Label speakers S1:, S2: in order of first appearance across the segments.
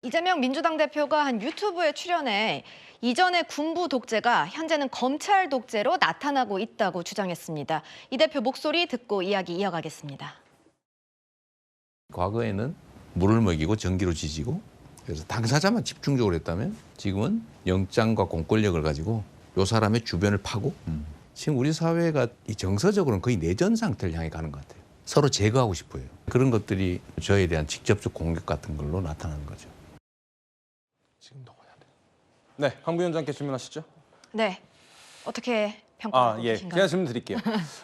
S1: 이재명 민주당 대표가 한 유튜브에 출연해 이전의 군부 독재가 현재는 검찰 독재로 나타나고 있다고 주장했습니다. 이 대표 목소리 듣고 이야기 이어가겠습니다.
S2: 과거에는 물을 먹이고 전기로 지지고 그래서 당사자만 집중적으로 했다면 지금은 영장과 공권력을 가지고 이 사람의 주변을 파고 지금 우리 사회가 이 정서적으로는 거의 내전 상태를 향해 가는 것 같아요. 서로 제거하고 싶어요. 그런 것들이 저에 대한 직접적 공격 같은 걸로 나타나는 거죠.
S3: 지금도 해야 돼. 네, 황 부위원장께 질문하시죠.
S1: 네, 어떻게 평가하고 계신가요?
S3: 제가 질문 드릴게요.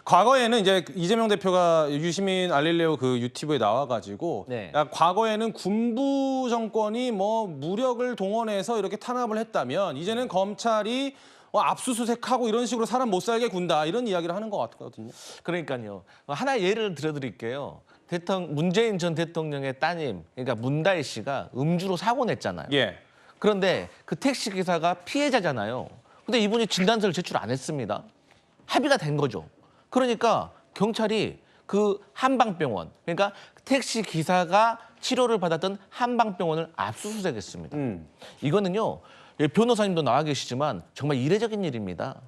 S3: 과거에는 이제 이재명 대표가 유시민 알릴레오 그 유튜브에 나와가지고 과거에는 군부 정권이 뭐 무력을 동원해서 이렇게 탄압을 했다면 이제는 검찰이 압수수색하고 이런 식으로 사람 못 살게 군다 이런 이야기를 하는 것 같거든요.
S4: 그러니까요. 하나 예를 들어드릴게요. 문재인 전 대통령의 따님, 그러니까 문다혜 씨가 음주로 사고 냈잖아요.
S3: 예.
S4: 그런데 그 택시 기사가 피해자잖아요. 근데 이분이 진단서를 제출 안 했습니다. 합의가 된 거죠. 그러니까 경찰이 그 한방병원, 그러니까 택시 기사가 치료를 받았던 한방병원을 압수수색했습니다. 이거는요. 변호사님도 나와 계시지만 정말 이례적인 일입니다.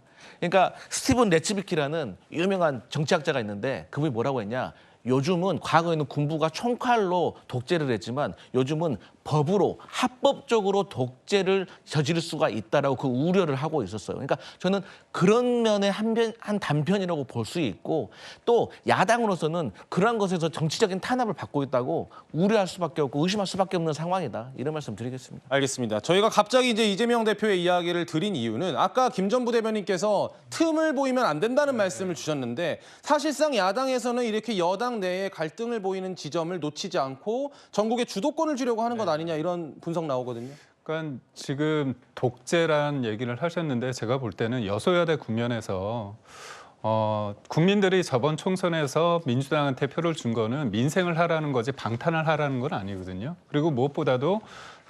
S4: 그러니까 스티븐 레츠비키라는 유명한 정치학자가 있는데 그분이 뭐라고 했냐. 요즘은 과거에는 군부가 총칼로 독재를 했지만 요즘은 법으로 합법적으로 독재를 저지를 수가 있다라고 그 우려를 하고 있었어요. 그러니까 저는 그런 면의 한 단편이라고 볼 수 있고 또 야당으로서는 그러한 것에서 정치적인 탄압을 받고 있다고 우려할 수밖에 없고 의심할 수밖에 없는 상황이다. 이런 말씀 드리겠습니다.
S3: 알겠습니다. 저희가 갑자기 이제 이재명 대표의 이야기를 드린 이유는 아까 김 전 부대변인께서 틈을 보이면 안 된다는 말씀을 주셨는데 사실상 야당에서는 이렇게 여당 내에 갈등을 보이는 지점을 놓치지 않고 전국에 주도권을 주려고 하는 것 아니냐 이런 분석 나오거든요.
S5: 그러니까 지금 독재란 얘기를 하셨는데 제가 볼 때는 여소야대 국면에서 국민들이 저번 총선에서 민주당한테 표를 준 거는 민생을 하라는 거지 방탄을 하라는 건 아니거든요. 그리고 무엇보다도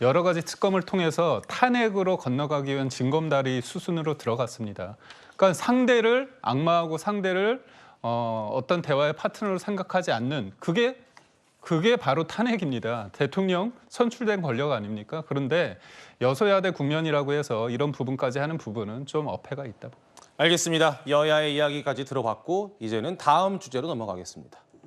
S5: 여러 가지 특검을 통해서 탄핵으로 건너가기 위한 징검다리 수순으로 들어갔습니다. 그러니까 상대를 악마하고 상대를 어떤 대화의 파트너로 생각하지 않는 그게 바로 탄핵입니다. 대통령 선출된 권력 아닙니까? 그런데 여소야대 국면이라고 해서 이런 부분까지 하는 부분은 좀 어폐가 있다.
S3: 알겠습니다. 여야의 이야기까지 들어봤고 이제는 다음 주제로 넘어가겠습니다.